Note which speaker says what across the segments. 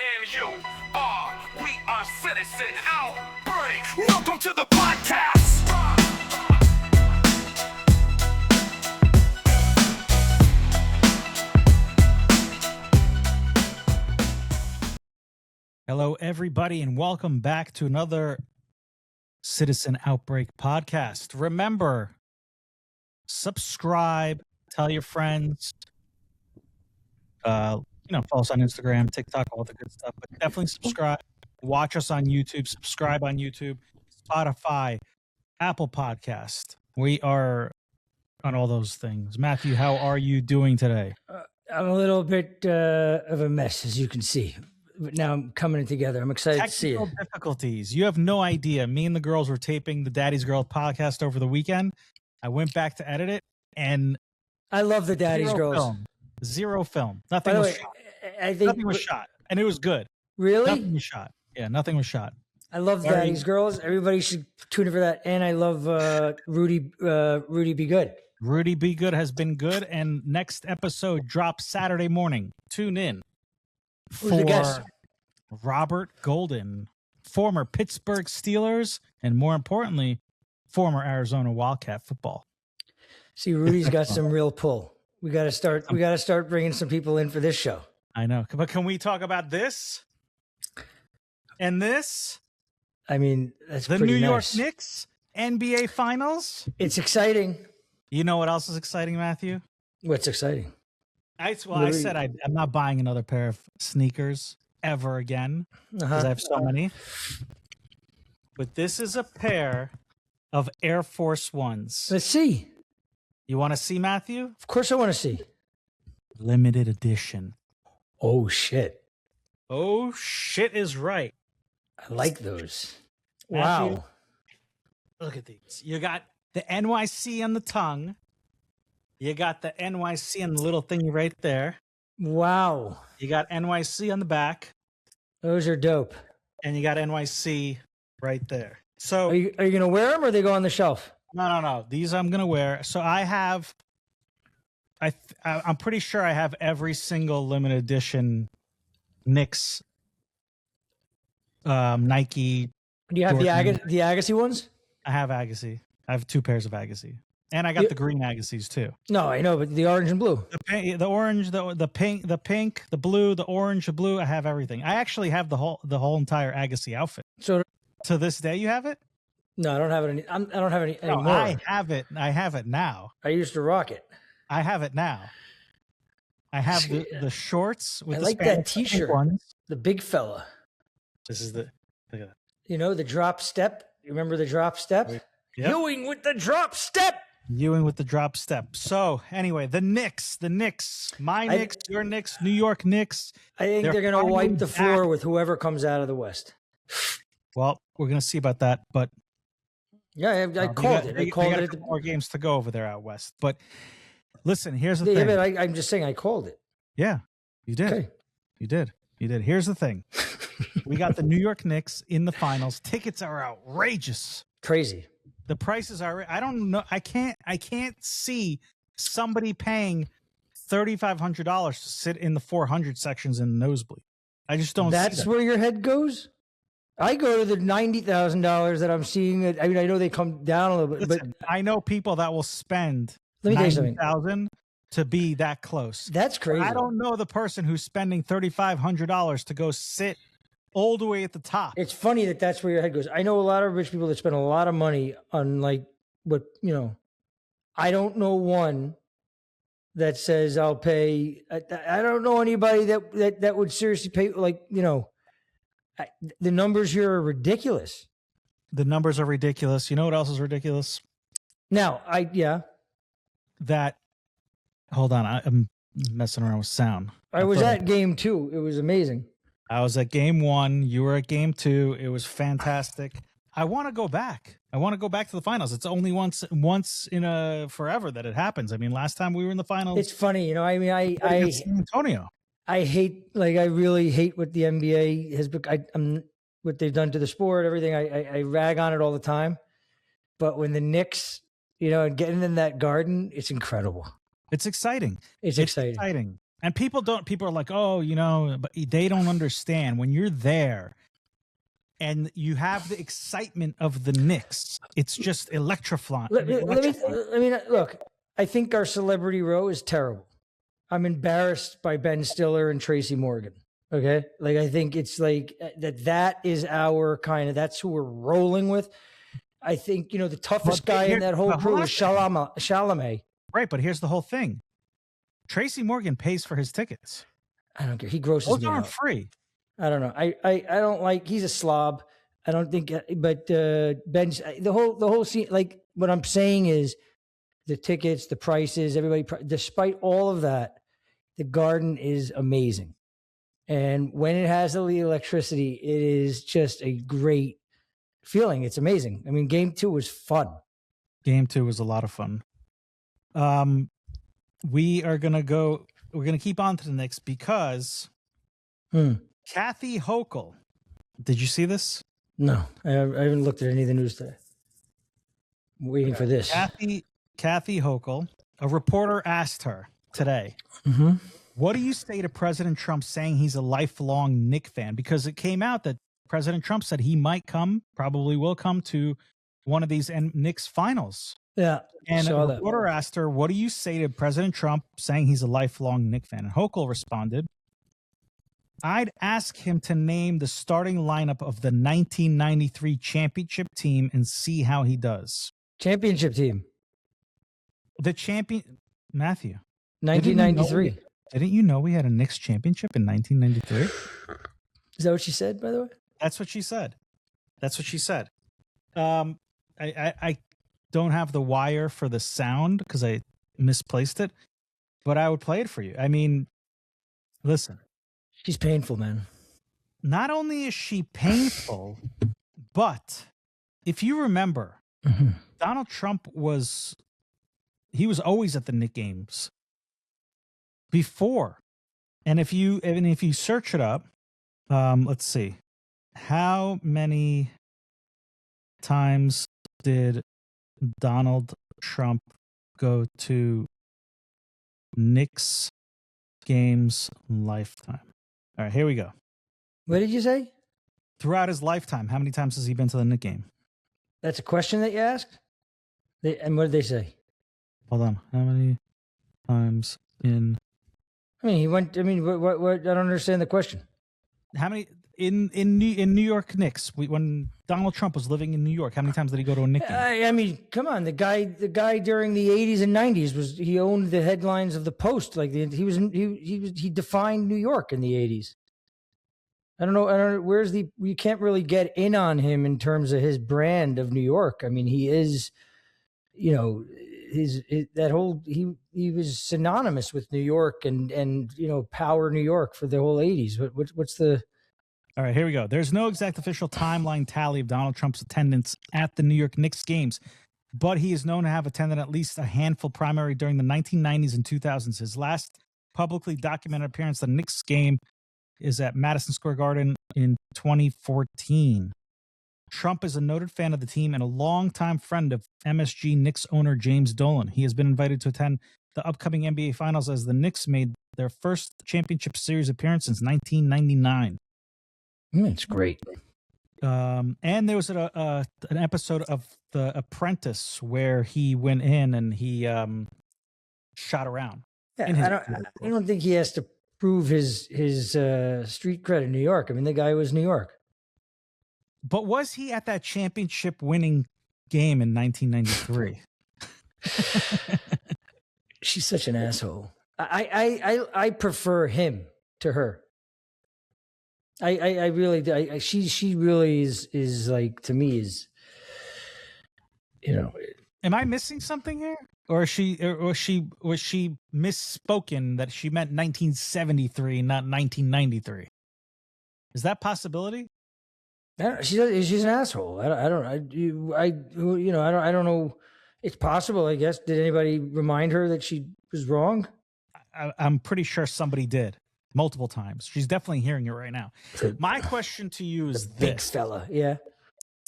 Speaker 1: and you are. We are Citizen Outbreak. Welcome to the podcast.
Speaker 2: Hello, everybody, and welcome back to another Citizen Outbreak podcast. Remember, subscribe, tell your friends, follow us on Instagram, TikTok, all the good stuff. But definitely subscribe. Watch us on YouTube. Subscribe on YouTube, Spotify, Apple Podcast. We are on all those things. Matthew, how are you doing today?
Speaker 3: I'm a little bit of a mess, as you can see. But now I'm coming together. I'm excited to see it.
Speaker 2: Technical difficulties. You have no idea. Me and the girls were taping the Daddy's Girl podcast over the weekend. I went back to edit it, and
Speaker 3: I love the Daddy's Girls.
Speaker 2: Zero film. Nothing was shot. Nothing was shot, and it was good.
Speaker 3: Really?
Speaker 2: Nothing was shot. Yeah, nothing was shot.
Speaker 3: I love Daddy's Girls. Everybody should tune in for that. And I love Rudy Be Good.
Speaker 2: Rudy Be Good has been good, and next episode drops Saturday morning. Tune in.
Speaker 3: Who's the guest?
Speaker 2: Robert Golden, former Pittsburgh Steelers, and more importantly, former Arizona Wildcat football.
Speaker 3: See, Rudy's got some real pull. We got to start bringing some people in for this show.
Speaker 2: I know, but can we talk about this and this?
Speaker 3: I mean, that's
Speaker 2: the
Speaker 3: pretty
Speaker 2: New York
Speaker 3: nice.
Speaker 2: Knicks NBA Finals.
Speaker 3: It's exciting.
Speaker 2: You know what else is exciting, Matthew?
Speaker 3: What's exciting?
Speaker 2: I said I'm not buying another pair of sneakers ever again because I have so many. But this is a pair of Air Force Ones.
Speaker 3: Let's see.
Speaker 2: You want to see, Matthew?
Speaker 3: Of course I want to see.
Speaker 2: Limited edition.
Speaker 3: Oh, shit.
Speaker 2: Oh, shit is right.
Speaker 3: I like those.
Speaker 2: Matthew,
Speaker 3: Wow.
Speaker 2: look at these. You got the NYC on the tongue. You got the NYC on the little thing right there.
Speaker 3: Wow.
Speaker 2: You got NYC on the back.
Speaker 3: Those are dope.
Speaker 2: And you got NYC right there. So
Speaker 3: Are you going to wear them or they go on the shelf?
Speaker 2: No. These I'm going to wear. So I'm pretty sure I have every single limited edition Knicks Nike.
Speaker 3: Do you have the
Speaker 2: Jordan.
Speaker 3: Agassi ones?
Speaker 2: I have Agassi. I have 2 pairs of Agassi. And I got the green Agassi's too.
Speaker 3: No, I know, but the orange and blue.
Speaker 2: The orange, the pink, the blue, the orange, the blue. I have everything. I actually have the whole entire Agassi outfit.
Speaker 3: So
Speaker 2: to this day, you have it?
Speaker 3: No, I don't have it. I don't have any anymore.
Speaker 2: I have it. I have it now.
Speaker 3: I used to rock it.
Speaker 2: I have it now. I have the shorts with
Speaker 3: I
Speaker 2: the
Speaker 3: like that T-shirt.
Speaker 2: Ones.
Speaker 3: The big fella.
Speaker 2: This is look at that.
Speaker 3: You know the drop step. You remember the drop step?
Speaker 2: Yep.
Speaker 3: Ewing with the drop step.
Speaker 2: Ewing with the drop step. So anyway, the Knicks, my Knicks, your Knicks, New York Knicks.
Speaker 3: I think they're going to wipe the floor with whoever comes out of the West.
Speaker 2: Well, we're going to see about that, but
Speaker 3: yeah, I called it. I called it.
Speaker 2: A couple more games to go over there out west. But listen, here's the
Speaker 3: thing.
Speaker 2: thing.
Speaker 3: But I'm just saying, I called it.
Speaker 2: Yeah, you did.
Speaker 3: Okay.
Speaker 2: You did. Here's the thing. We got the New York Knicks in the finals. Tickets are outrageous.
Speaker 3: Crazy.
Speaker 2: The prices are. I don't know. I can't see somebody paying $3,500 to sit in the 400 sections in the nosebleed. I just don't.
Speaker 3: That's where your head goes. I go to the $90,000 that I'm seeing. I mean, I know they come down a little bit,
Speaker 2: Listen, but I know people that will spend $90,000 to be that close.
Speaker 3: That's crazy.
Speaker 2: I don't know the person who's spending $3,500 to go sit all the way at the top.
Speaker 3: It's funny that that's where your head goes. I know a lot of rich people that spend a lot of money on I don't know one that says I'll pay. I don't know anybody that would seriously pay. The numbers here are ridiculous.
Speaker 2: The numbers are ridiculous. You know what else is ridiculous?
Speaker 3: Now,
Speaker 2: hold on. I'm messing around with sound.
Speaker 3: I was at game 2. It was amazing.
Speaker 2: I was at game 1. You were at game 2. It was fantastic. I want to go back. I want to go back to the finals. It's only once in a forever that it happens. I mean, last time we were in the finals.
Speaker 3: It's funny, I
Speaker 2: San Antonio.
Speaker 3: I really hate what the NBA has. What they've done to the sport, everything. I rag on it all the time. But when the Knicks, getting in that garden, it's incredible.
Speaker 2: It's exciting.
Speaker 3: It's exciting.
Speaker 2: And people are like, oh, but they don't understand when you're there and you have the excitement of the Knicks. It's just electrifying.
Speaker 3: Look, I think our celebrity row is terrible. I'm embarrassed by Ben Stiller and Tracy Morgan. Okay. Like, I think it's like that is our that's who we're rolling with. I think, the toughest guy in that whole crew is Chalamet.
Speaker 2: Right. But here's the whole thing. Tracy Morgan pays for his tickets.
Speaker 3: I don't care. He grosses me out.
Speaker 2: Free.
Speaker 3: I don't know. I don't like, he's a slob. I don't think, but Ben, the whole scene, like what I'm saying is the tickets, the prices, everybody, despite all of that, the Garden is amazing. And when it has the electricity, it is just a great feeling. It's amazing. I mean, game 2 was fun.
Speaker 2: Game 2 was a lot of fun. We're going to keep on to the Knicks because Kathy Hochul. Did you see this?
Speaker 3: No, I haven't looked at any of the news today. I'm waiting for this.
Speaker 2: Kathy Hochul, a reporter asked her today, what do you say to President Trump saying he's a lifelong Knicks fan? Because it came out that President Trump said he might probably will come to one of these Knicks finals.
Speaker 3: Yeah.
Speaker 2: And a reporter asked her, what do you say to President Trump saying he's a lifelong Knicks fan? And Hochul responded, I'd ask him to name the starting lineup of the 1993 championship team and see how he does.
Speaker 3: Championship team.
Speaker 2: The champion, Matthew.
Speaker 3: 1993.
Speaker 2: Didn't you know we had a Knicks championship in 1993?
Speaker 3: Is that what she said, by the way?
Speaker 2: That's what she said. I don't have the wire for the sound because I misplaced it, but I would play it for you. I mean, listen.
Speaker 3: She's painful, man.
Speaker 2: Not only is she painful, but if you remember, Donald Trump was always at the Knicks games before. And if you search it up, let's see. How many times did Donald Trump go to Knicks games lifetime? All right, here we go.
Speaker 3: What did you say?
Speaker 2: Throughout his lifetime, how many times has he been to the Knicks game?
Speaker 3: That's a question that you asked? And what did they say?
Speaker 2: Hold on. How many times in...
Speaker 3: what? I don't understand the question.
Speaker 2: How many... In New York Knicks, when Donald Trump was living in New York, how many times did he go to a Knicks game?
Speaker 3: I mean, come on, the guy during the 80s and 90s he owned the headlines of the Post. Like he defined New York in the 80s. I don't know. You can't really get in on him in terms of his brand of New York. I mean, he is, he was synonymous with New York and power New York for the whole 80s. What's the...
Speaker 2: All right, here we go. There's no exact official timeline tally of Donald Trump's attendance at the New York Knicks games, but he is known to have attended at least a handful primary during the 1990s and 2000s. His last publicly documented appearance at the Knicks game is at Madison Square Garden in 2014. Trump is a noted fan of the team and a longtime friend of MSG Knicks owner James Dolan. He has been invited to attend the upcoming NBA Finals as the Knicks made their first championship series appearance since 1999.
Speaker 3: It's great.
Speaker 2: And there was an episode of The Apprentice where he went in and he shot around.
Speaker 3: Yeah, I don't think he has to prove his street cred in New York. I mean, the guy was New York.
Speaker 2: But was he at that championship winning game in 1993?
Speaker 3: She's such an asshole. I prefer him to her. I really do. She really is like, to me, is,
Speaker 2: Am I missing something here? Or was she misspoken that she meant 1973, not 1993? Is that possibility?
Speaker 3: She's an asshole. I don't know. It's possible, I guess. Did anybody remind her that she was wrong?
Speaker 2: I'm pretty sure somebody did. Multiple times. She's definitely hearing it right now. My question to you is this.
Speaker 3: Big fella, yeah.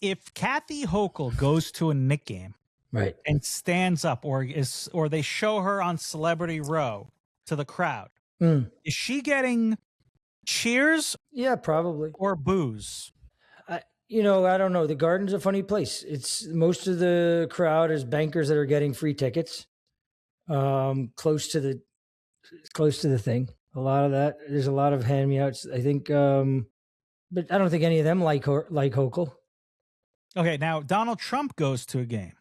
Speaker 2: If Kathy Hochul goes to a Knicks game,
Speaker 3: right,
Speaker 2: and stands up, or they show her on Celebrity Row to the crowd,
Speaker 3: Mm.
Speaker 2: Is she getting cheers
Speaker 3: Yeah, probably.
Speaker 2: or boos?
Speaker 3: I don't know. The Garden's a funny place. It's most of the crowd is bankers that are getting free tickets. Close to the thing. A lot of that. There's a lot of hand me outs. I think, but I don't think any of them like Hochul.
Speaker 2: Okay, now Donald Trump goes to a game.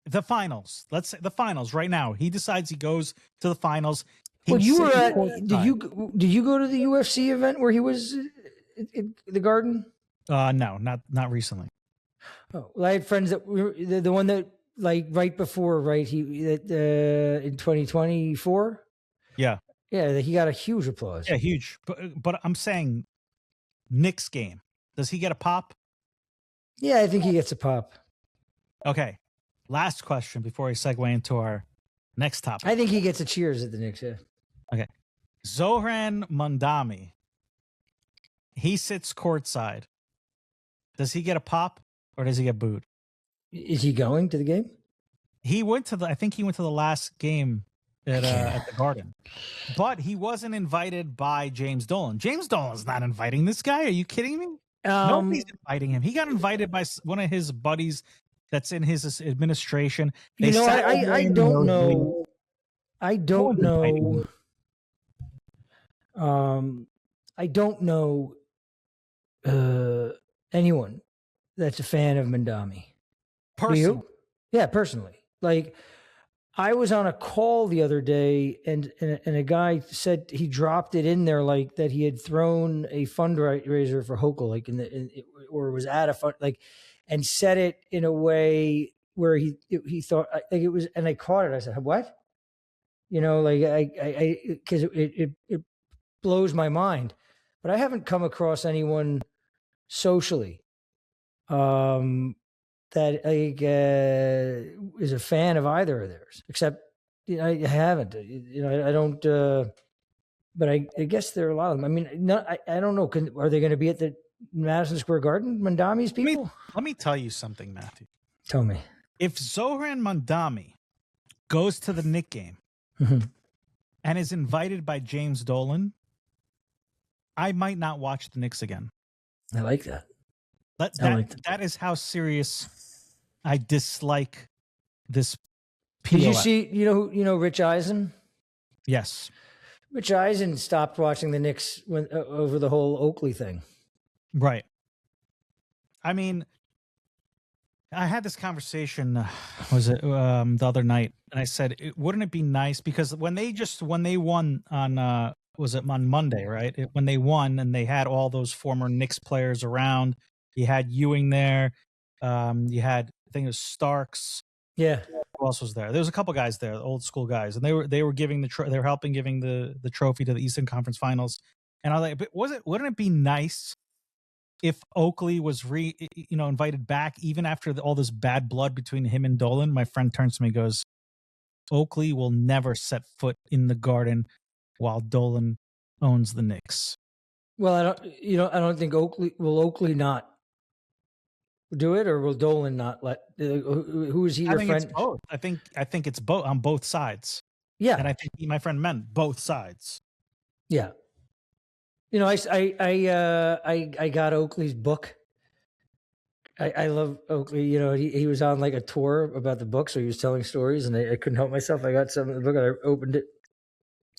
Speaker 2: The finals. Let's say the finals right now. He decides he goes to the finals.
Speaker 3: Well, you were at.
Speaker 2: courtside.
Speaker 3: Did you go to the UFC event where he was in the Garden?
Speaker 2: No, not recently.
Speaker 3: Oh, well, I had friends that were the one that like right before, right? In 2024.
Speaker 2: Yeah.
Speaker 3: Yeah, he got a huge applause.
Speaker 2: Yeah, huge. But I'm saying Knicks game. Does he get a pop?
Speaker 3: Yeah, I think he gets a pop.
Speaker 2: Okay. Last question before we segue into our next topic.
Speaker 3: I think he gets a cheers at the Knicks. Yeah.
Speaker 2: Okay. Zoran Mamdani. He sits courtside. Does he get a pop or does he get booed?
Speaker 3: Is he going to the game?
Speaker 2: I think he went to the last game at the Garden. But he wasn't invited by James Dolan. James Dolan's not inviting this guy. Are you kidding me? Nobody's inviting him. He got invited by one of his buddies that's in his administration.
Speaker 3: I don't know. I don't know. I don't know anyone that's a fan of Mamdani. Do you? Yeah, personally. Like, I was on a call the other day, and a guy said he dropped it in there, like that he had thrown a fundraiser for Hochul, like or was at a fund, like, and said it in a way where he thought like it was, and I caught it. I said, "What?" Like I because it blows my mind, but I haven't come across anyone socially that like is a fan of either of theirs, except I haven't. I don't. But I guess there are a lot of them. I mean, I don't know. Are they going to be at the Madison Square Garden? Mamdani's people.
Speaker 2: Let me tell you something, Matthew.
Speaker 3: Tell me.
Speaker 2: If Zoran Mamdani goes to the Knicks game and is invited by James Dolan, I might not watch the Knicks again.
Speaker 3: I like that.
Speaker 2: That is how serious I dislike this.
Speaker 3: Did you see? You know Rich Eisen?
Speaker 2: Yes.
Speaker 3: Rich Eisen stopped watching the Knicks over the whole Oakley thing.
Speaker 2: Right. I mean, I had this conversation. The other night, and I said, wouldn't it be nice because when they won on was it on Monday, right? When they won and they had all those former Knicks players around. You had Ewing there. You had, I think it was Starks.
Speaker 3: Yeah.
Speaker 2: Who else was there? There was a couple guys there, old school guys, and they were giving they were helping giving the trophy to the Eastern Conference Finals. And I was like, but wouldn't it be nice if Oakley was invited back even after all this bad blood between him and Dolan? My friend turns to me and goes, Oakley will never set foot in the Garden while Dolan owns the Knicks.
Speaker 3: Well, I don't think Oakley not do it, or will Dolan not let? Who is he? Your friend?
Speaker 2: It's both. I think it's both on both sides.
Speaker 3: Yeah,
Speaker 2: and I think my friend meant both sides.
Speaker 3: Yeah, I got Oakley's book. I love Oakley. He was on like a tour about the book, so he was telling stories, and I couldn't help myself. I got some of the book, and I opened it.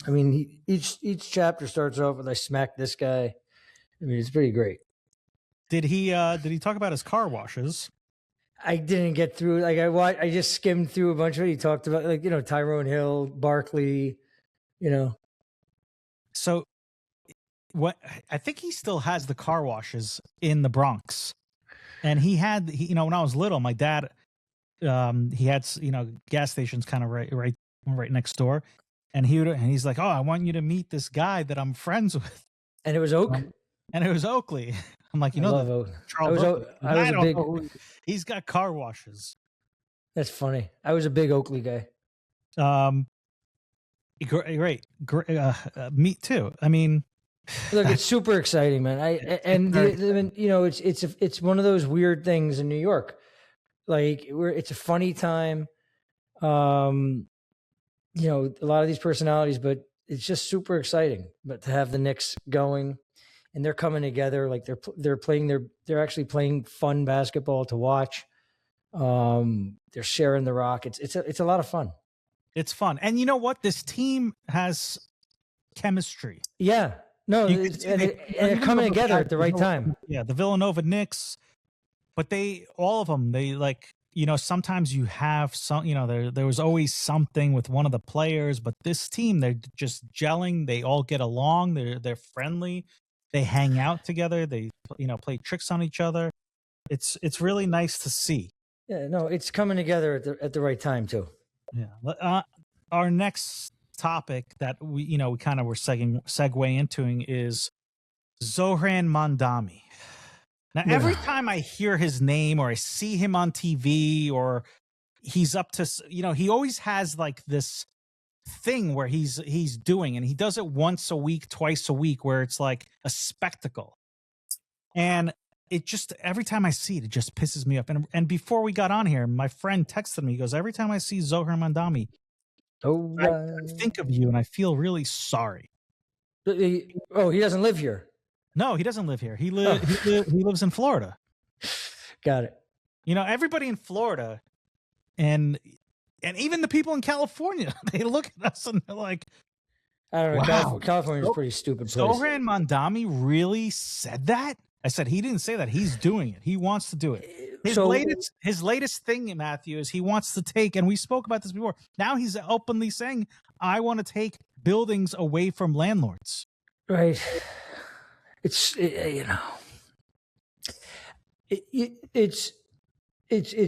Speaker 3: I mean, each chapter starts off with "I smacked this guy." I mean, it's pretty great.
Speaker 2: Did he talk about his car washes?
Speaker 3: I didn't get through. Like I just skimmed through a bunch of it. He talked about Tyrone Hill, Barkley,
Speaker 2: So, what I think he still has the car washes in the Bronx, and he had when I was little, my dad, he had gas stations kind of right next door, and he's like, oh, I want you to meet this guy that I'm friends with,
Speaker 3: and it was
Speaker 2: and it was Oakley. I'm like, Charles Oakley. He's got car washes.
Speaker 3: That's funny. I was a big Oakley guy.
Speaker 2: Great. Me too. I mean,
Speaker 3: look, it's super exciting, man. It's one of those weird things in New York, like where it's a funny time. A lot of these personalities, but it's just super exciting. But to have the Knicks going, and they're coming together, like they're actually playing fun basketball to watch. They're sharing the rock. It's a lot of fun.
Speaker 2: It's fun. And you know what? This team has chemistry.
Speaker 3: Yeah. No, and they're coming together at the right time.
Speaker 2: Yeah, the Villanova Knicks, but all of them, sometimes you have some, there was always something with one of the players, but this team, they're just gelling. They all get along. They're friendly. They hang out together. They, play tricks on each other. It's really nice to see.
Speaker 3: Yeah, no, it's coming together at the right time too.
Speaker 2: Yeah. Our next topic that we kind of were segue into is Zoran Mamdani. Now, every time I hear his name or I see him on TV or he's up to, he always has like this thing where he's doing, and he does it once a week, twice a week, where it's like a spectacle. And it just, every time I see it, it just pisses me off. And before we got on here, my friend texted me, he goes, every time I see Zoran Mamdani, I think of you and I feel really sorry.
Speaker 3: He doesn't live here.
Speaker 2: No, he doesn't live here. He lives in Florida.
Speaker 3: Got it.
Speaker 2: Everybody in Florida and even the people in California, they look at us and they're like,
Speaker 3: I don't know.
Speaker 2: Wow.
Speaker 3: California's a pretty stupid place.
Speaker 2: Zoran Mamdani really said that? I said, he didn't say that. He's doing it. He wants to do it. His latest thing, Matthew, is he wants to take, and we spoke about this before, now he's openly saying, I want to take buildings away from landlords.
Speaker 3: Right. It's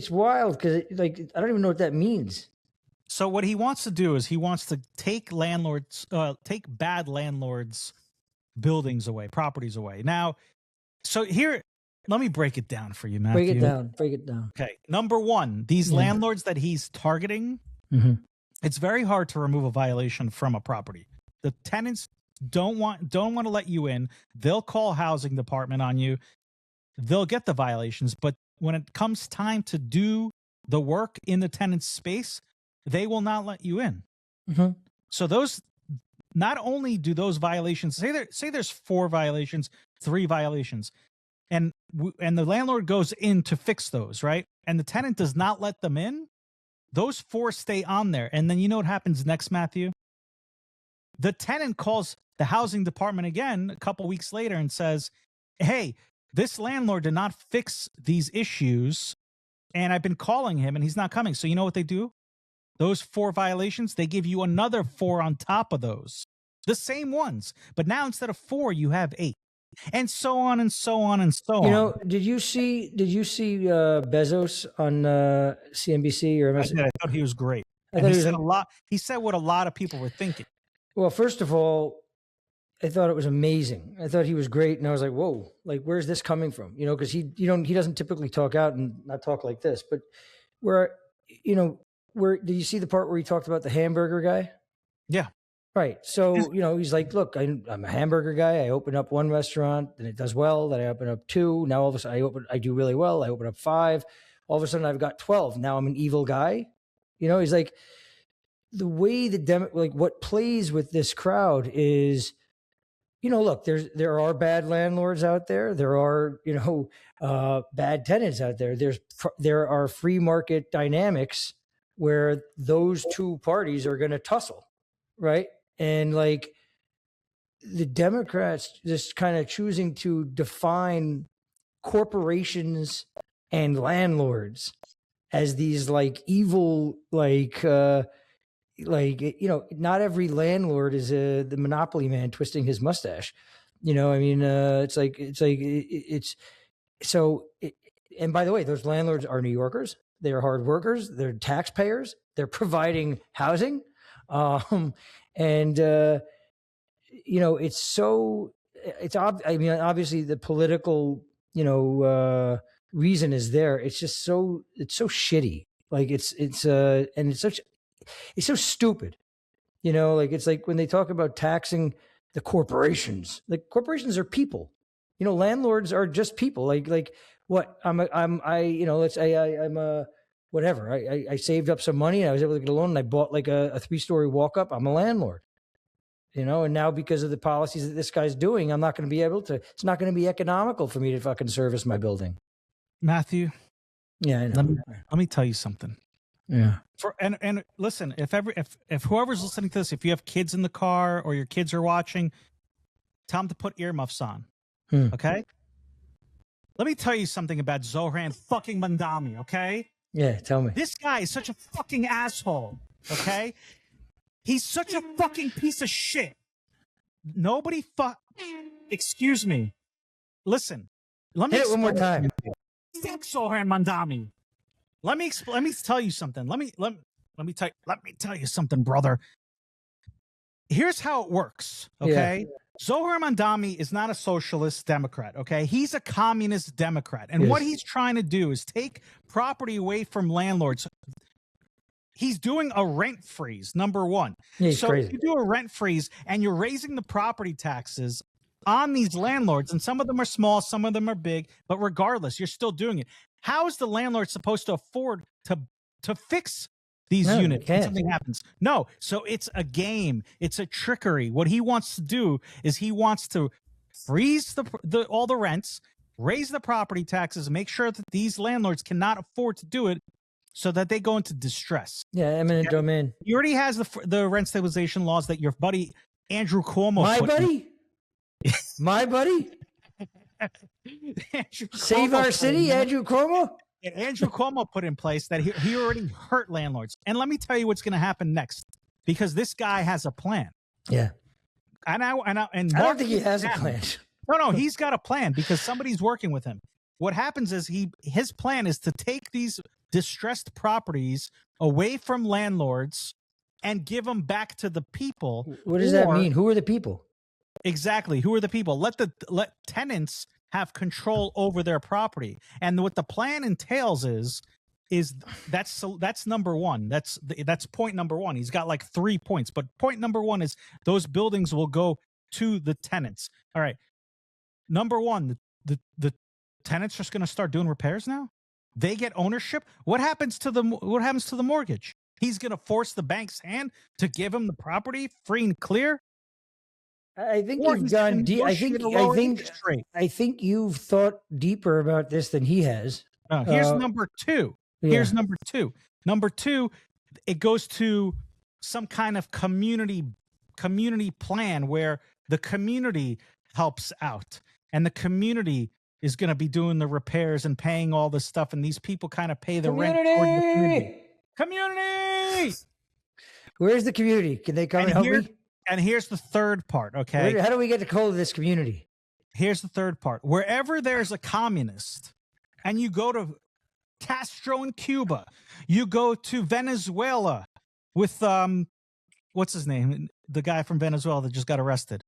Speaker 3: wild because I don't even know what that means.
Speaker 2: So what he wants to do is he wants to take bad landlords' buildings away, properties away. Now, so here, let me break it down for you, Matthew.
Speaker 3: Break it down.
Speaker 2: Okay. Number one, these landlords that he's targeting, it's very hard to remove a violation from a property. The tenants don't want to let you in. They'll call housing department on you. They'll get the violations, but when it comes time to do the work in the tenant's space, they will not let you in. So those, not only do those violations, say there's 4 violations, 3 violations, and the landlord goes in to fix those, right? And the tenant does not let them in. Those 4 stay on there. And then you know what happens next, Matthew? The tenant calls the housing department again a couple weeks later and says, hey, this landlord did not fix these issues, and I've been calling him and he's not coming. So you know what they do? Those 4 violations, they give you another 4 on top of those. The same ones. But now instead of 4, you have 8. And so on and so on and so on.
Speaker 3: Did you see Bezos on CNBC or MSNBC?
Speaker 2: I thought he was great. And he said a lot. He said what a lot of people were thinking.
Speaker 3: Well, first of all, I thought it was amazing. I thought he was great, and I was like, "Whoa! Like, where's this coming from?" Because he doesn't typically talk out and not talk like this. But where did you see the part where he talked about the hamburger guy?
Speaker 2: Yeah.
Speaker 3: Right. So, he's like, look, I'm a hamburger guy. I open up 1 restaurant and it does well. Then I open up 2. Now all of a sudden I do really well. I open up 5. All of a sudden I've got 12. Now I'm an evil guy. He's like, the way what plays with this crowd is, look, there are bad landlords out there. There are, bad tenants out there. There are free market dynamics where those 2 parties are going to tussle. Right. And like the Democrats just kind of choosing to define corporations and landlords as these like evil, not every landlord is the monopoly man twisting his mustache. It's so, and by the way, those landlords are New Yorkers. They are hard workers. They're taxpayers. They're providing housing. Obviously the political, reason is there. It's just so shitty. Like it's so stupid, it's like when they talk about taxing the corporations, like corporations are people, landlords are just people. Like what let's say I'm a, whatever. I saved up some money and I was able to get a loan and I bought like a 3-story walk up. I'm a landlord. you know, and now because of the policies that this guy's doing, I'm not going to be able to, it's not going to be economical for me to fucking service my building.
Speaker 2: Matthew,
Speaker 3: Yeah, I know.
Speaker 2: let me tell you something.
Speaker 3: Yeah.
Speaker 2: And listen, if whoever's listening to this, if you have kids in the car or your kids are watching, tell them to put earmuffs on. Okay? Let me tell you something about Zoran fucking Mamdani, okay?
Speaker 3: Yeah, tell me.
Speaker 2: This guy is such a fucking asshole, okay? He's such a fucking piece of shit. Nobody excuse me. Listen. Let me
Speaker 3: hit it one more time.
Speaker 2: Fuck Zoran Mamdani. Let me tell you something. Let me tell you something, brother. Here's how it works, okay? Yeah. Zoran Mamdani is not a socialist Democrat, okay? He's a communist Democrat. And what he's trying to do is take property away from landlords. He's doing a rent freeze, number one.
Speaker 3: Yeah, he's crazy.
Speaker 2: If you do a rent freeze and you're raising the property taxes on these landlords, and some of them are small, some of them are big, but regardless, you're still doing it. How is the landlord supposed to afford to fix these units when something happens? No. So it's a game. It's a trickery. What he wants to do is he wants to freeze all the rents, raise the property taxes, make sure that these landlords cannot afford to do it so that they go into distress.
Speaker 3: Yeah, eminent domain.
Speaker 2: He already has the rent stabilization laws that your buddy Andrew Cuomo
Speaker 3: My buddy? Save our city, Andrew Cuomo?
Speaker 2: Andrew Cuomo put in place that he already hurt landlords. And let me tell you what's going to happen next, because this guy has a plan.
Speaker 3: Yeah.
Speaker 2: And I
Speaker 3: don't think he has a plan.
Speaker 2: No, he's got a plan because somebody's working with him. What happens is his plan is to take these distressed properties away from landlords and give them back to the people.
Speaker 3: What does that mean? Who are the people? Exactly.
Speaker 2: Who are the people? Let tenants have control over their property. And what the plan entails is that's number one. That's point number one. He's got like 3 points, but point number one is those buildings will go to the tenants. All right. Number one, the tenants are just going to start doing repairs now. They get ownership. What happens to the mortgage? He's going to force the bank's hand to give him the property free and clear.
Speaker 3: I think you've gone deep. I think you've thought deeper about this than he has.
Speaker 2: Here's number two. Here's number two. Number two, it goes to some kind of community plan where the community helps out, and the community is going to be doing the repairs and paying all this stuff, and these people kind of pay the rent toward the community. Community.
Speaker 3: Where's the community? Can they come and help me?
Speaker 2: And here's the third part, okay?
Speaker 3: How do we get a hold of this community?
Speaker 2: Here's the third part. Wherever there's a communist, and you go to Castro in Cuba, you go to Venezuela with, what's his name? The guy from Venezuela that just got arrested.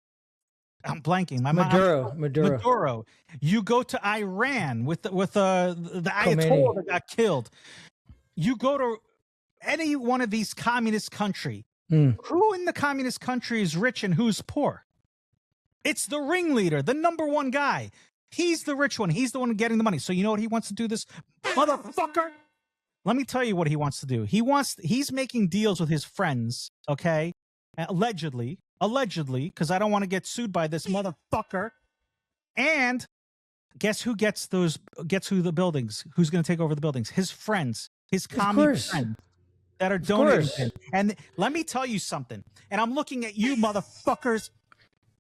Speaker 2: I'm blanking. Maduro. You go to Iran with the Ayatollah that got killed. You go to any one of these communist countries. Who in the communist country is rich and who's poor? It's the ringleader, the number one guy. He's the rich one. He's the one getting the money. So you know what he wants to do, this motherfucker? Let me tell you what he wants to do. He's making deals with his friends, okay? Allegedly, because I don't want to get sued by this motherfucker. And guess who gets who the buildings? Who's going to take over the buildings? His friends, his communist friends. That are donating. And let me tell you something. And I'm looking at you motherfuckers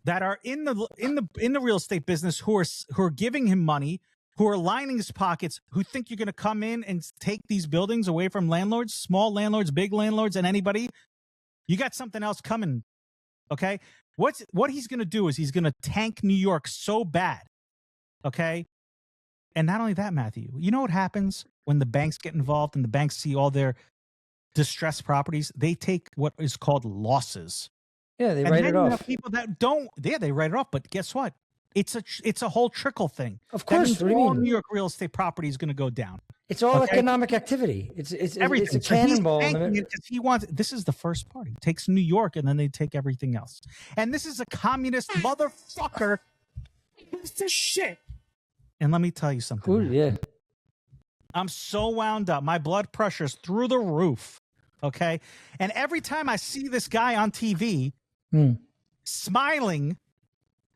Speaker 2: that are in the real estate business who are giving him money, who are lining his pockets, who think you're going to come in and take these buildings away from landlords, small landlords, big landlords, and anybody. You got something else coming. Okay? What he's going to do is he's going to tank New York so bad. Okay? And not only that, Matthew, you know what happens when the banks get involved and the banks see all their distressed properties? They take what is called losses.
Speaker 3: Yeah, they write it off.
Speaker 2: People that don't, they write it off. But guess what? It's a whole trickle thing.
Speaker 3: Of course, what do you mean?
Speaker 2: New York real estate property is going to go down.
Speaker 3: It's all economic activity. It's everything. It's a cannonball.
Speaker 2: He wants. This is the first part. He takes New York, and then they take everything else. And this is a communist motherfucker. It's a shit. And let me tell you something.
Speaker 3: Ooh, yeah.
Speaker 2: I'm so wound up. My blood pressure's through the roof. Okay. And every time I see this guy on TV, smiling.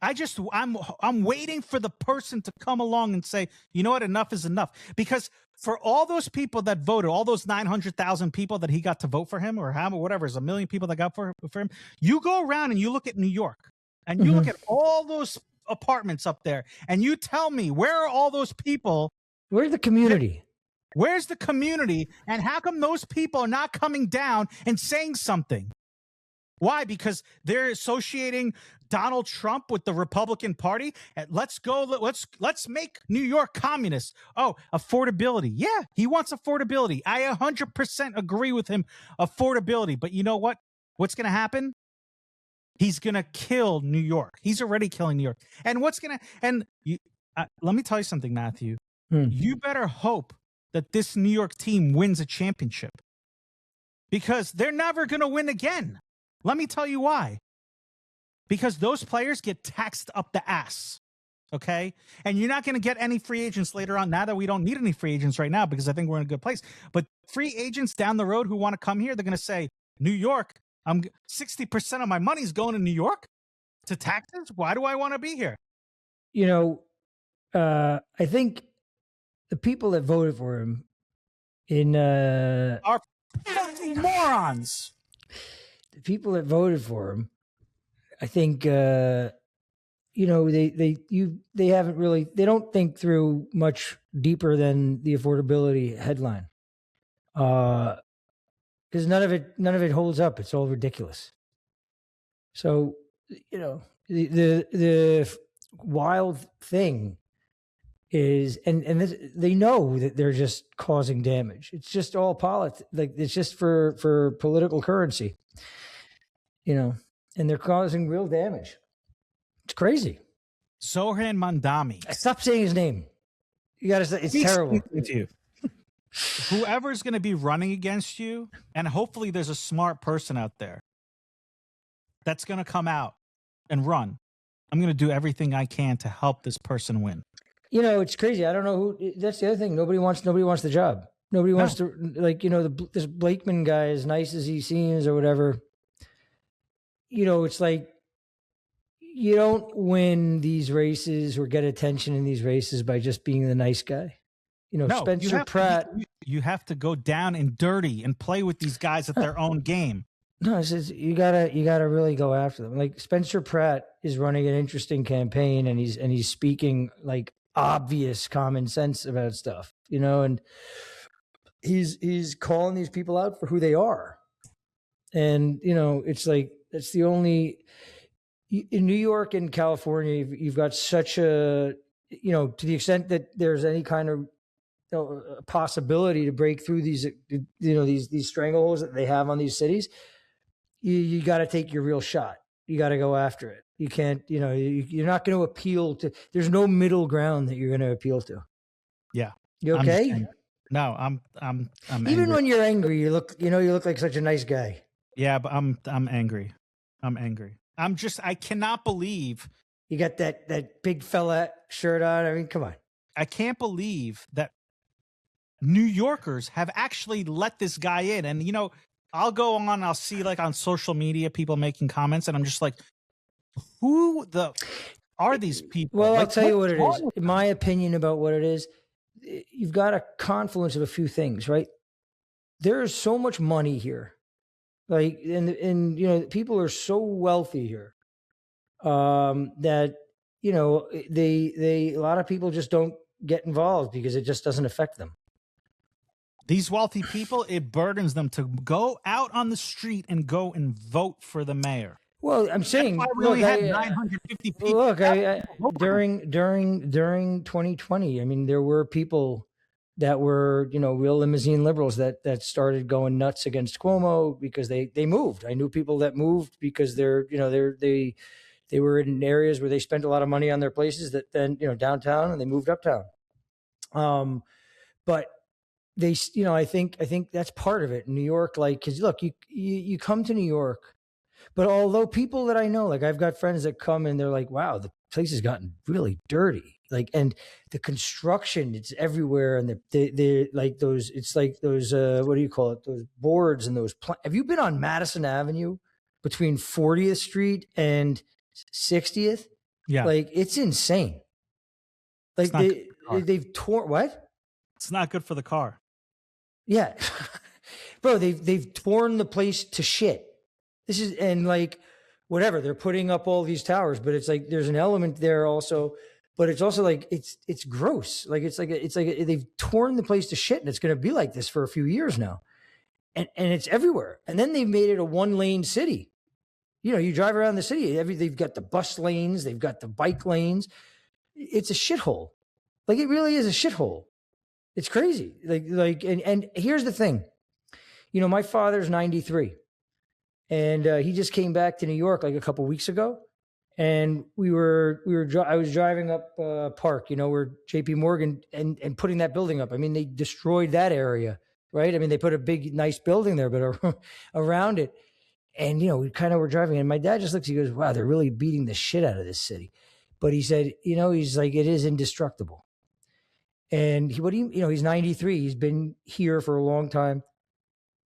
Speaker 2: I'm waiting for the person to come along and say, you know what, enough is enough. Because for all those people that voted, all those 900,000 people that he got to vote for him, or how, whatever, is a million people that got for him. You go around and you look at New York, and you look at all those apartments up there, and you tell me, where are all those people?
Speaker 3: Where's the community?
Speaker 2: Where's the community? And how come those people are not coming down and saying something? Why? Because they're associating Donald Trump with the Republican Party. Let's make New York communist. Oh, affordability. Yeah, he wants affordability. I 100% agree with him. Affordability. But you know what? What's going to happen? He's going to kill New York. He's already killing New York. And let me tell you something, Matthew. You better hope that this New York team wins a championship, because they're never going to win again. Let me tell you why. Because those players get taxed up the ass, okay? And you're not going to get any free agents later on, now that we don't need any free agents right now, because I think we're in a good place. But free agents down the road who want to come here, they're going to say, New York, 60% of my money's going to New York to taxes? Why do I want to be here?
Speaker 3: You know, I think the people that voted for him
Speaker 2: are fucking morons.
Speaker 3: The people that voted for him, I think, they haven't really, they don't think through much deeper than the affordability headline, because none of it holds up. It's all ridiculous. So, the wild thing is, and this, they know that they're just causing damage. It's just all politics. Like, it's just for political currency, and they're causing real damage. It's crazy.
Speaker 2: Zoran Mamdani.
Speaker 3: Stop saying his name. You gotta say, it's terrible.
Speaker 2: Whoever's going to be running against you, and hopefully there's a smart person out there that's going to come out and run. I'm going to do everything I can to help this person win.
Speaker 3: It's crazy. I don't know who. That's the other thing. Nobody wants the job. Nobody wants to, this Blakeman guy, as nice as he seems or whatever. It's like, you don't win these races or get attention in these races by just being the nice guy. Spencer Pratt.
Speaker 2: You have to go down and dirty and play with these guys at their own game.
Speaker 3: No, it's just, you gotta really go after them. Like, Spencer Pratt is running an interesting campaign, and he's speaking like obvious common sense about stuff, and he's calling these people out for who they are. And it's like, that's the only, in New York and California, you've got such a, to the extent that there's any kind of a possibility to break through these, these strangleholds that they have on these cities, you got to take your real shot. You got to go after it. You can't, you're not going to appeal to, there's no middle ground that you're going to appeal to.
Speaker 2: Yeah.
Speaker 3: You okay?
Speaker 2: No, I'm
Speaker 3: even
Speaker 2: angry.
Speaker 3: When you're angry, you look like such a nice guy.
Speaker 2: Yeah, but I'm angry. I'm angry. I cannot believe
Speaker 3: you got that big fella shirt on. I mean, come on.
Speaker 2: I can't believe that New Yorkers have actually let this guy in. And, I'll go on, I'll see like on social media, people making comments, and I'm just like, who are these people?
Speaker 3: Well,
Speaker 2: like,
Speaker 3: I'll tell you what it is. In my opinion about what it is, you've got a confluence of a few things, right? There is so much money here. Like, and people are so wealthy here, that, a lot of people just don't get involved because it just doesn't affect them.
Speaker 2: These wealthy people, it burdens them to go out on the street and go and vote for the mayor.
Speaker 3: Well, I'm saying,
Speaker 2: that's why we only had 950 people.
Speaker 3: Look, during 2020, I mean, there were people that were, real limousine liberals that started going nuts against Cuomo because they moved. I knew people that moved because they were in areas where they spent a lot of money on their places that then, downtown, and they moved uptown. But they, I think that's part of it in New York. Like, cause look, you come to New York, but although people that I know, like I've got friends that come and they're like, wow, the place has gotten really dirty. Like, and the construction, it's everywhere. And they like those, it's like those, what do you call it? Those boards and those, have you been on Madison Avenue? between 40th Street and 60th.
Speaker 2: Yeah.
Speaker 3: Like, it's insane. Like, they've torn what?
Speaker 2: It's not good for the car.
Speaker 3: Yeah. Bro, they've torn the place to shit. This is, and like, whatever, they're putting up all these towers, but it's like there's an element there also, but it's also like it's gross. Like it's like they've torn the place to shit, and it's going to be like this for a few years now, and it's everywhere. And then they've made it a 1-lane city. You know, you drive around the city, they've got the bus lanes, they've got the bike lanes. It's a shithole. Like, it really is a shithole. It's crazy. And here's the thing. You know, my father's 93, and he just came back to New York like a couple weeks ago, and I was driving up Park, you know, where JP Morgan and putting that building up. I mean, they destroyed that area, right? I mean, they put a big, nice building there, but around it. And, you know, we kind of were driving, and my dad just looks, he goes, wow, they're really beating the shit out of this city. But he said, you know, he's like, it is indestructible. And he's 93. He's been here for a long time.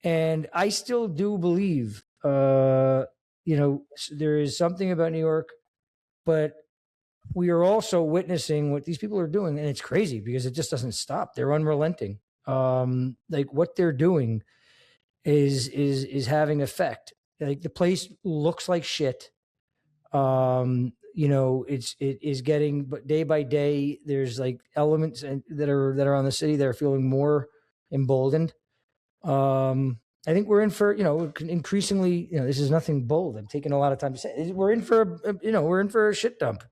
Speaker 3: And I still do believe, you know, there is something about New York, but we are also witnessing what these people are doing. And it's crazy because it just doesn't stop. They're unrelenting. Like, what they're doing is having effect. Like, the place looks like shit. You know, it is getting, but day by day, there's like elements that are on the city that are feeling more emboldened. I think we're in for, you know, increasingly, you know, this is nothing bold. I'm taking a lot of time to say we're in for a shit dump.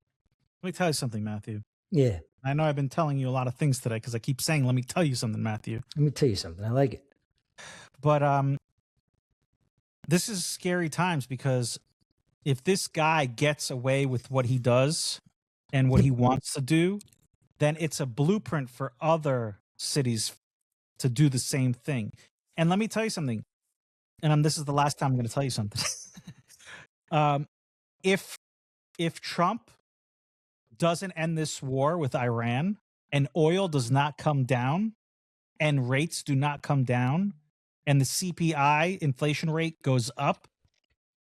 Speaker 2: Let me tell you something, Matthew.
Speaker 3: Yeah.
Speaker 2: I know I've been telling you a lot of things today because I keep saying, let me tell you something, Matthew.
Speaker 3: Let me tell you something. I like it.
Speaker 2: But this is scary times, because if this guy gets away with what he does and what he wants to do, then it's a blueprint for other cities to do the same thing. And let me tell you something, and this is the last time I'm going to tell you something. If Trump doesn't end this war with Iran, and oil does not come down, and rates do not come down, and the CPI inflation rate goes up,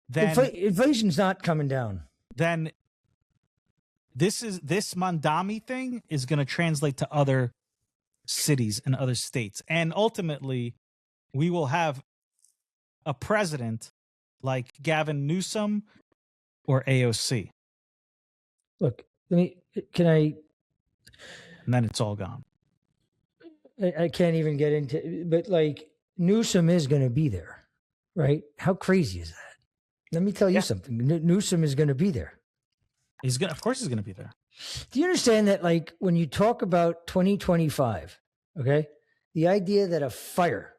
Speaker 2: then
Speaker 3: inflation's not coming down.
Speaker 2: Then this Mamdani thing is going to translate to other cities and other states, and ultimately, we will have a president like Gavin Newsom or AOC.
Speaker 3: Look, and
Speaker 2: then it's all gone.
Speaker 3: I can't even get into, but like, Newsom is going to be there, right? How crazy is that? Let me tell you something. Newsom is going to be there.
Speaker 2: Of course he's going to be there.
Speaker 3: Do you understand that, like, when you talk about 2025, okay, the idea that a fire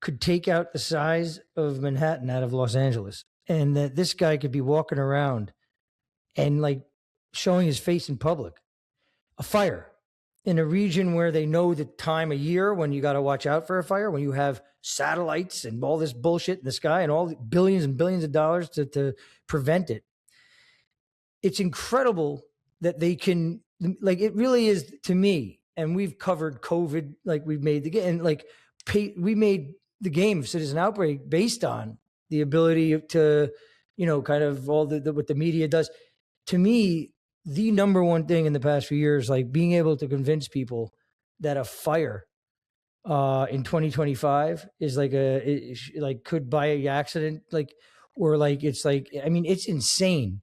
Speaker 3: could take out the size of Manhattan out of Los Angeles, and that this guy could be walking around and like showing his face in public, a fire in a region where they know the time of year when you got to watch out for a fire, when you have satellites and all this bullshit in the sky and all the billions and billions of dollars to prevent it. It's incredible that they can, like, it really is to me. And we've covered COVID, like, we've made the game, and like we made the game of Citizen Outbreak based on the ability to, you know, kind of all what the media does. To me, the number one thing in the past few years, like, being able to convince people that a fire in 2025 is like could by accident, like, or like, it's like, I mean, it's insane.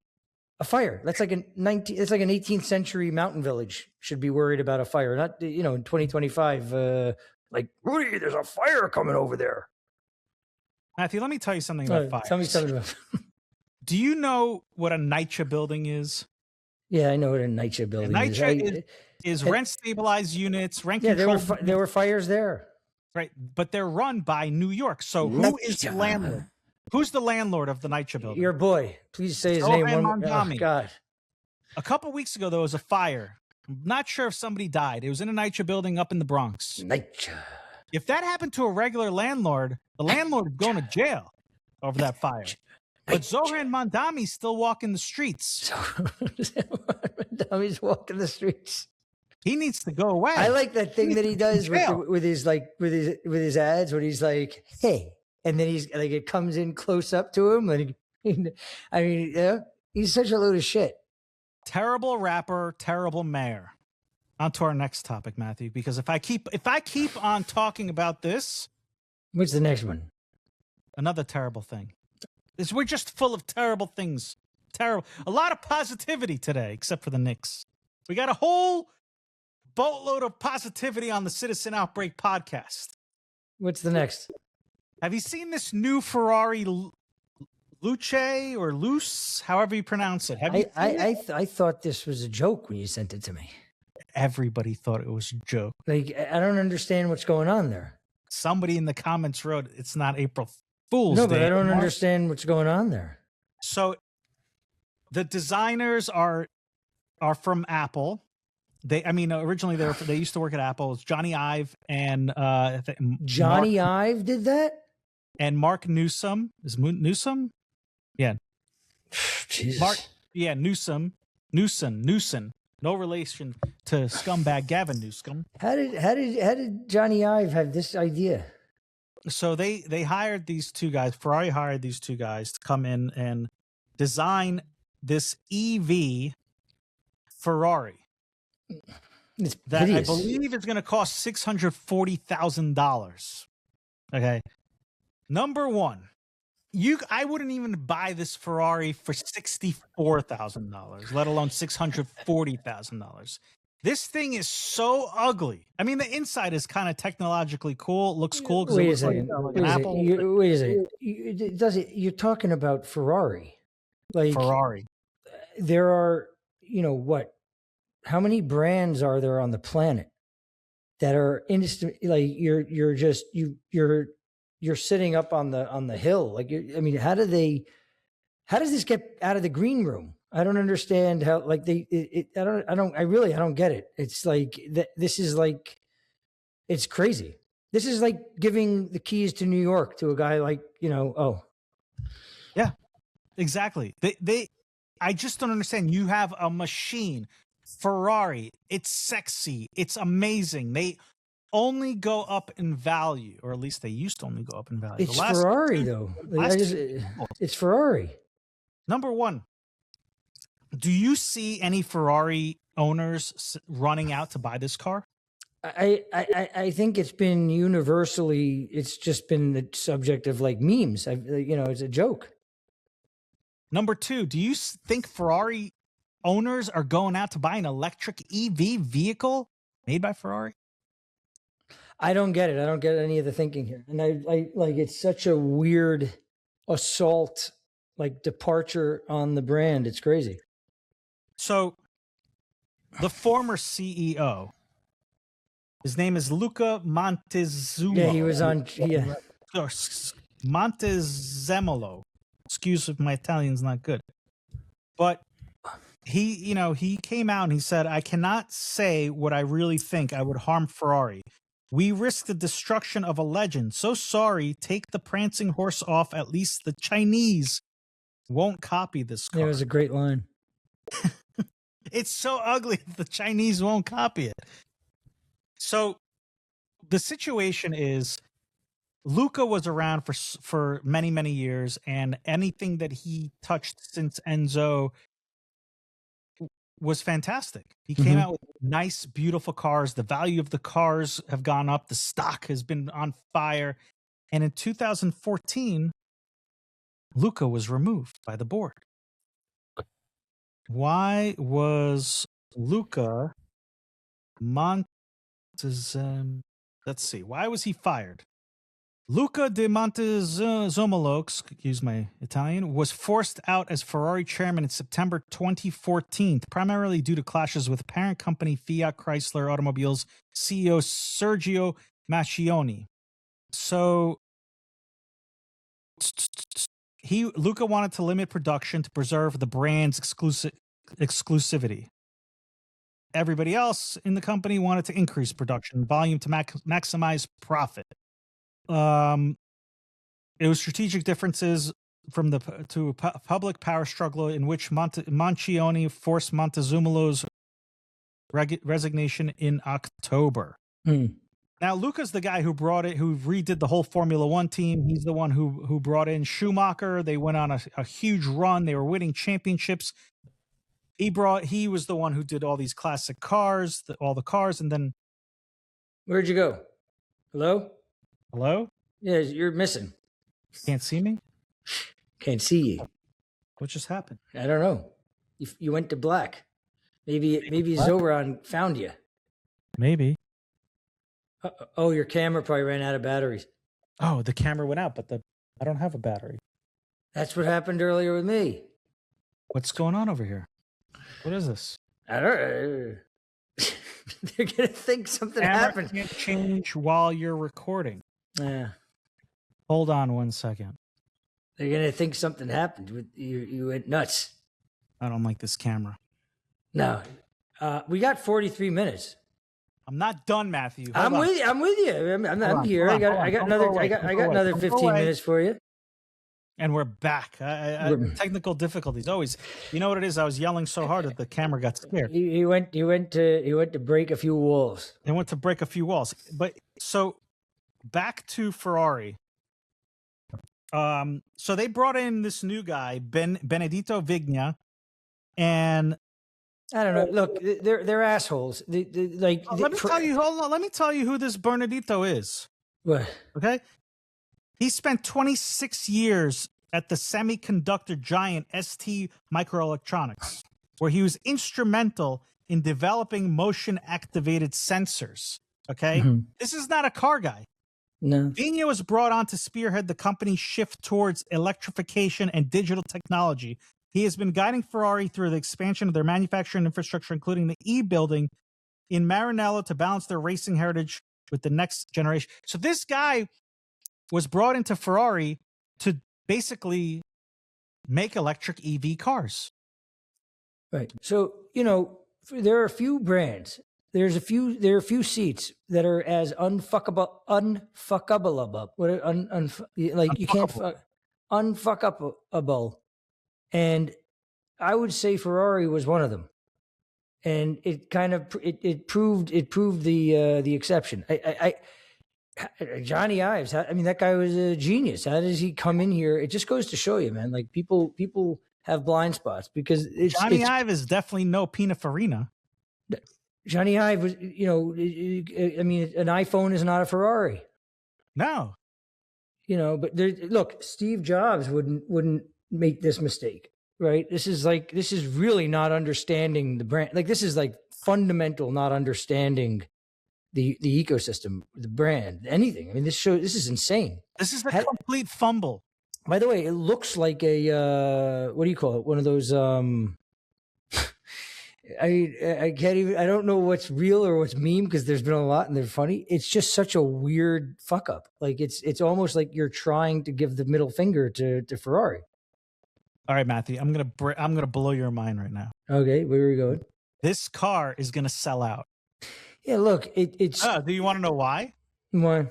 Speaker 3: A fire, that's like it's like an 18th century mountain village should be worried about a fire, not, you know, in 2025, like, Rudy, there's a fire coming over there.
Speaker 2: Matthew, let me tell you something about fires.
Speaker 3: Tell me something about.
Speaker 2: Do you know what a NYCHA building is?
Speaker 3: Yeah, I know what a NYCHA building is.
Speaker 2: NYCHA is rent stabilized units, rent control.
Speaker 3: There were fires there.
Speaker 2: Right, but they're run by New York. So who is the landlord? Who's the landlord of the NYCHA building?
Speaker 3: Your boy. Please say his name.
Speaker 2: Oh,
Speaker 3: God.
Speaker 2: A couple weeks ago, there was a fire. I'm not sure if somebody died. It was in a NYCHA building up in the Bronx.
Speaker 3: NYCHA.
Speaker 2: If that happened to a regular landlord, the landlord would go to jail over that fire. But Zoran Mamdani's still walking the streets.
Speaker 3: Mamdani's walking the streets.
Speaker 2: He needs to go away.
Speaker 3: I like that thing that he does with his ads when he's like, hey, and then he's like, it comes in close up to him. And I mean, yeah, he's such a load of shit.
Speaker 2: Terrible rapper, terrible mayor. On to our next topic, Matthew, because if I keep on talking about this,
Speaker 3: What's the next one?
Speaker 2: another terrible thing. We're just full of terrible things. Terrible. A lot of positivity today, except for the Knicks. We got a whole boatload of positivity on the Citizen Outbreak podcast.
Speaker 3: What's the next?
Speaker 2: Have you seen this new Ferrari Luce or Luce, however you pronounce it? Have you seen it?
Speaker 3: I thought this was a joke when you sent it to me.
Speaker 2: Everybody thought it was a joke.
Speaker 3: Like, I don't understand what's going on there.
Speaker 2: Somebody in the comments wrote, it's not April Fool's
Speaker 3: No,
Speaker 2: Day.
Speaker 3: but I don't understand what's going on there.
Speaker 2: So the designers are from Apple. Originally they used to work at Apple. It's Johnny Ive and
Speaker 3: Johnny Ive did that?
Speaker 2: And Mark Newsom. Is Newsom? Yeah.
Speaker 3: Jesus.
Speaker 2: Newsom. No relation to scumbag Gavin Newsom.
Speaker 3: How did Johnny Ive have this idea?
Speaker 2: So they hired these two guys. Ferrari hired these two guys to come in and design this EV Ferrari.
Speaker 3: It's
Speaker 2: that
Speaker 3: hideous.
Speaker 2: I believe is going to cost $640,000. Okay. Number one, I wouldn't even buy this Ferrari for $64,000, let alone $640,000. This thing is so ugly. I mean, the inside is kind of technologically cool. It looks cool.
Speaker 3: Wait a second.
Speaker 2: Like an Apple.
Speaker 3: Wait a second. You're talking about Ferrari. Like
Speaker 2: Ferrari.
Speaker 3: There are, what? How many brands are there on the planet that are like you're sitting up on the hill? Like, how does this get out of the green room? I don't understand how, like, I don't get it. It's like this is like, it's crazy. This is like giving the keys to New York to a guy like,
Speaker 2: Yeah, exactly. I just don't understand. You have a machine, Ferrari. It's sexy. It's amazing. They only go up in value, or at least they used to only go up in value.
Speaker 3: It's Ferrari, though. It's Ferrari.
Speaker 2: Number one, do you see any Ferrari owners running out to buy this car?
Speaker 3: I think it's been universally, it's just been the subject of like memes. It's a joke.
Speaker 2: Number two, do you think Ferrari owners are going out to buy an electric EV vehicle made by Ferrari?
Speaker 3: I don't get it. I don't get any of the thinking here. And I like, it's such a weird assault, like departure on the brand. It's crazy. So
Speaker 2: the former CEO, his name is Luca Montezemolo.
Speaker 3: Yeah, he was on. Yeah,
Speaker 2: Montezemolo. Excuse if my Italian's not good, but he came out and he said, "I cannot say what I really think. I would harm Ferrari. We risk the destruction of a legend. So sorry. Take the prancing horse off. At least the Chinese won't copy this car."
Speaker 3: It was a great line.
Speaker 2: It's so ugly that the Chinese won't copy it. So the situation is, Luca was around for many, many years, and anything that he touched since Enzo was fantastic. He came out with nice, beautiful cars. The value of the cars have gone up. The stock has been on fire. And in 2014, Luca was removed by the board. Why was Luca let's see. Why was he fired? Luca de Montezemolo, excuse my Italian, was forced out as Ferrari chairman in September 2014, primarily due to clashes with parent company Fiat Chrysler Automobiles CEO Sergio Macchioni. So Luca wanted to limit production to preserve the brand's exclusivity. Everybody else in the company wanted to increase production volume to maximize profit. It was strategic differences from to a public power struggle in which Macchioni forced Montezemolo's resignation in October. Now, Luca's the guy who redid the whole Formula One team. He's the one who brought in Schumacher. They went on a huge run. They were winning championships. He was the one who did all these classic cars, all the cars, and then.
Speaker 3: Where'd you go? Hello?
Speaker 2: Hello?
Speaker 3: Yeah, you're missing.
Speaker 2: Can't see me?
Speaker 3: Can't see you.
Speaker 2: What just happened?
Speaker 3: I don't know. You went to black. Maybe Zoran found you.
Speaker 2: Maybe.
Speaker 3: Oh, your camera probably ran out of batteries.
Speaker 2: Oh, the camera went out, but I don't have a battery.
Speaker 3: That's what happened earlier with me.
Speaker 2: What's going on over here? What is this?
Speaker 3: I don't know. They're gonna think something happened.
Speaker 2: Can't change while you're recording.
Speaker 3: Yeah.
Speaker 2: Hold on 1 second.
Speaker 3: They're gonna think something happened. You went nuts.
Speaker 2: I don't like this camera.
Speaker 3: No. We got 43 minutes.
Speaker 2: I'm not done, Matthew.
Speaker 3: I'm with you. I'm here. I got another 15 minutes for you.
Speaker 2: And we're back. Technical difficulties always. You know what it is? I was yelling so hard that the camera got scared.
Speaker 3: He went to break a few walls.
Speaker 2: They went to break a few walls. But so back to Ferrari. So they brought in this new guy, Benedetto Vigna, and
Speaker 3: I don't know. Look, they're assholes. Let
Speaker 2: me tell you who this Benedetto is.
Speaker 3: What?
Speaker 2: Okay. He spent 26 years at the semiconductor giant ST Microelectronics, where he was instrumental in developing motion-activated sensors. Okay?
Speaker 3: Mm-hmm.
Speaker 2: This is not a car guy.
Speaker 3: No.
Speaker 2: Vigna was brought on to spearhead the company's shift towards electrification and digital technology. He has been guiding Ferrari through the expansion of their manufacturing infrastructure, including the E-building in Maranello, to balance their racing heritage with the next generation. So this guy was brought into Ferrari to basically make electric EV cars.
Speaker 3: Right. So, there are a few brands. There are a few seats that are as unfuckable. You can't unfuckable. And I would say Ferrari was one of them. And it kind of it proved the exception. Johnny Ives, that guy was a genius. How does he come in here? It just goes to show you, man. Like people have blind spots because
Speaker 2: Johnny Ive is definitely no Pininfarina.
Speaker 3: Johnny Ive was, an iPhone is not a Ferrari.
Speaker 2: No.
Speaker 3: But look, Steve Jobs wouldn't make this mistake, right? This is really not understanding the brand. Like this is like fundamental not understanding the ecosystem, the brand, anything. I mean, this is insane.
Speaker 2: This is a complete fumble.
Speaker 3: By the way, it looks like a what do you call it? One of those I can't even, I don't know what's real or what's meme because there's been a lot and they're funny. It's just such a weird fuck up. Like it's almost like you're trying to give the middle finger to Ferrari.
Speaker 2: All right, Matthew, I'm gonna blow your mind right now.
Speaker 3: Okay, where are we going?
Speaker 2: This car is gonna sell out.
Speaker 3: Yeah, look, it's.
Speaker 2: Do you want to know why?
Speaker 3: Why?
Speaker 2: All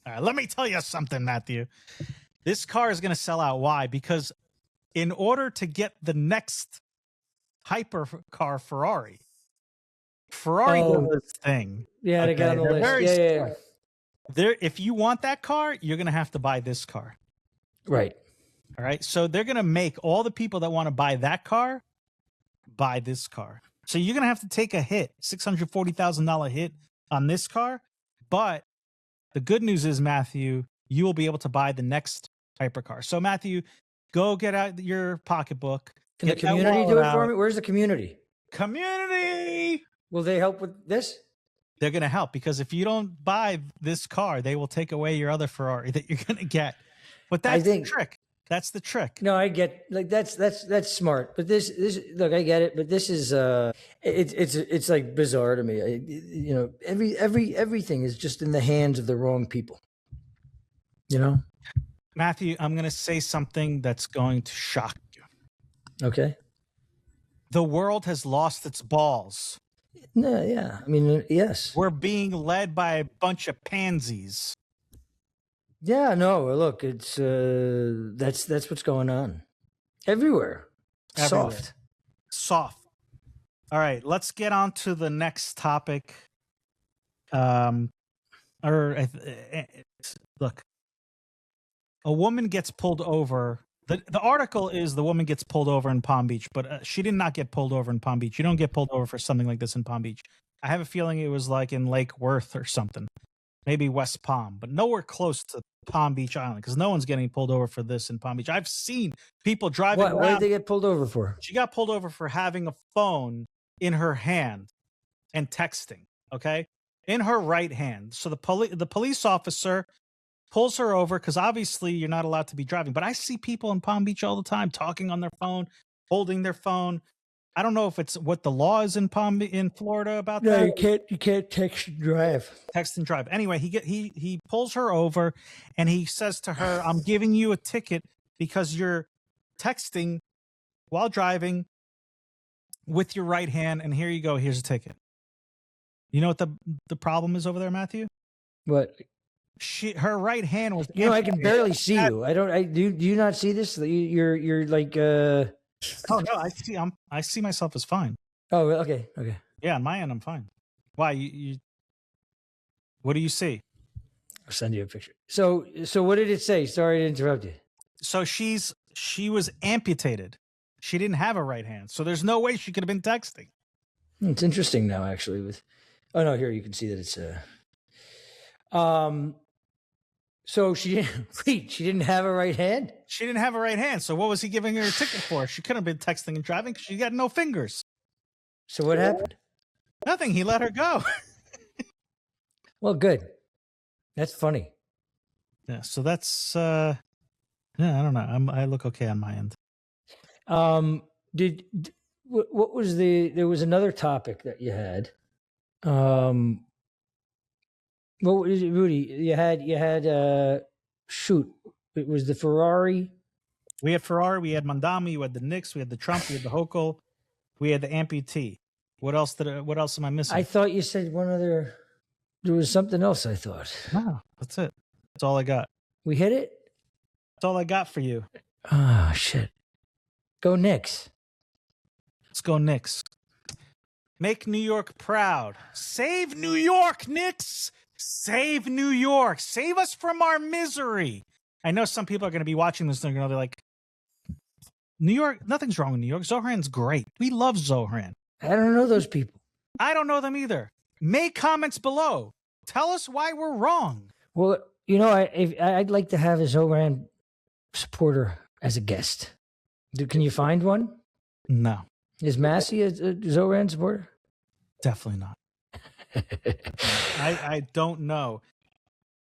Speaker 2: right, let me tell you something, Matthew. This car is gonna sell out. Why? Because in order to get the next hypercar Ferrari does this thing.
Speaker 3: Yeah, they got on the list. Yeah.
Speaker 2: If you want that car, you're gonna have to buy this car.
Speaker 3: Right.
Speaker 2: All right. So they're gonna make all the people that want to buy that car buy this car. So you're gonna have to take a hit, $640,000 hit on this car. But the good news is, Matthew, you will be able to buy the next hypercar. So Matthew, go get out your pocketbook.
Speaker 3: Can the community do it for me? Where's the community?
Speaker 2: Community.
Speaker 3: Will they help with this?
Speaker 2: They're going to help because if you don't buy this car, they will take away your other Ferrari that you're going to get. But that's the trick. That's the trick.
Speaker 3: No, I get like that's smart. But this look, I get it. But this is it's like bizarre to me. Everything is just in the hands of the wrong people.
Speaker 2: Matthew, I'm going to say something that's going to shock you.
Speaker 3: Okay.
Speaker 2: The world has lost its balls.
Speaker 3: No, yeah. I mean, yes.
Speaker 2: We're being led by a bunch of pansies.
Speaker 3: Yeah, no, look, it's that's what's going on. Everywhere.
Speaker 2: Soft. All right, let's get on to the next topic. look, a woman gets pulled over. The article is the woman gets pulled over in Palm Beach, but she did not get pulled over in Palm Beach. You don't get pulled over for something like this in Palm Beach. I have a feeling it was like in Lake Worth or something, maybe West Palm, but nowhere close to Palm Beach Island because no one's getting pulled over for this in Palm Beach. I've seen people driving around.
Speaker 3: What did they get pulled over for?
Speaker 2: She got pulled over for having a phone in her hand and texting, okay, in her right hand. So the police officer pulls her over because obviously you're not allowed to be driving. But I see people in Palm Beach all the time talking on their phone, holding their phone. I don't know if it's what the law is in Florida about that.
Speaker 3: No, you can't text and drive.
Speaker 2: Text and drive. Anyway, he pulls her over and he says to her, "I'm giving you a ticket because you're texting while driving with your right hand, and here you go. Here's a ticket." You know what the problem is over there, Matthew?
Speaker 3: What?
Speaker 2: Her right hand was.
Speaker 3: I can barely see you. Do you not see this? You're like.
Speaker 2: Oh no, I see myself as fine.
Speaker 3: Oh, okay.
Speaker 2: Yeah, on my end, I'm fine. Why you? What do you see?
Speaker 3: I'll send you a picture. So what did it say? Sorry to interrupt you.
Speaker 2: So she was amputated. She didn't have a right hand, so there's no way she could have been texting.
Speaker 3: It's interesting now, actually. Oh no, here you can see that it's So she didn't have a right hand?
Speaker 2: She didn't have a right hand. So what was he giving her a ticket for? She couldn't have been texting and driving because she got no fingers.
Speaker 3: So what happened?
Speaker 2: Nothing. He let her go.
Speaker 3: Well, good. That's funny.
Speaker 2: Yeah. So that's I don't know. I look okay on my end.
Speaker 3: What was there was another topic that you had. What was it, Rudy? You had shoot. It was the Ferrari.
Speaker 2: We had Ferrari, we had Mamdani, we had the Knicks, we had the Trump, we had the Hochul, we had the amputee. What else am I missing?
Speaker 3: I thought you said one other. There was something else, I thought.
Speaker 2: No, that's it. That's all I got.
Speaker 3: We hit it?
Speaker 2: That's all I got for you.
Speaker 3: Oh, shit. Go Knicks.
Speaker 2: Let's go Knicks. Make New York proud. Save New York, Knicks. Save New York. Save us from our misery. I know some people are going to be watching this and they're going to be like, New York, nothing's wrong with New York. Zoran's great. We love Zoran.
Speaker 3: I don't know those people.
Speaker 2: I don't know them either. Make comments below. Tell us why we're wrong.
Speaker 3: Well, I'd like to have a Zoran supporter as a guest. Can you find one?
Speaker 2: No.
Speaker 3: Is Massey a Zoran supporter?
Speaker 2: Definitely not. I don't know.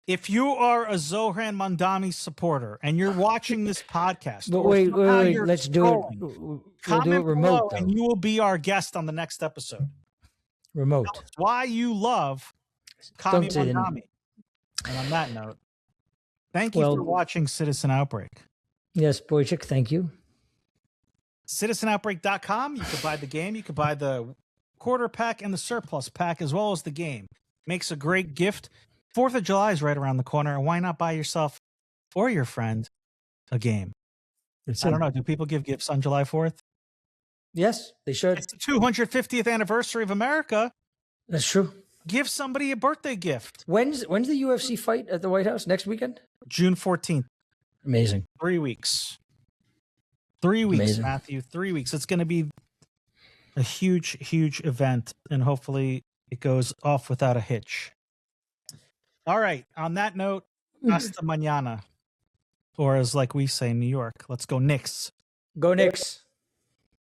Speaker 2: If you are a Zoran Mamdani supporter and you're watching this podcast,
Speaker 3: but wait, let's do it. We'll do it remote,
Speaker 2: and you will be our guest on the next episode.
Speaker 3: Remote.
Speaker 2: Tell us why you love Kami Mamdani. And on that note, thank you for watching Citizen Outbreak.
Speaker 3: Yes, Boychik, thank you.
Speaker 2: CitizenOutbreak.com. You could buy the game. You could buy the quarter pack and the surplus pack as well as the game. Makes a great gift. 4th of July is right around the corner. And why not buy yourself or your friend a game? I don't know. Do people give gifts on July 4th?
Speaker 3: Yes, they should.
Speaker 2: It's the 250th anniversary of America.
Speaker 3: That's true.
Speaker 2: Give somebody a birthday gift.
Speaker 3: When's the UFC fight at the White House? Next weekend?
Speaker 2: June 14th.
Speaker 3: Amazing.
Speaker 2: 3 weeks. 3 weeks,
Speaker 3: Amazing.
Speaker 2: Matthew. 3 weeks. It's going to be a huge, huge event, and hopefully it goes off without a hitch. All right. On that note, hasta mañana. Or as like we say in New York, let's go Knicks.
Speaker 3: Go Knicks.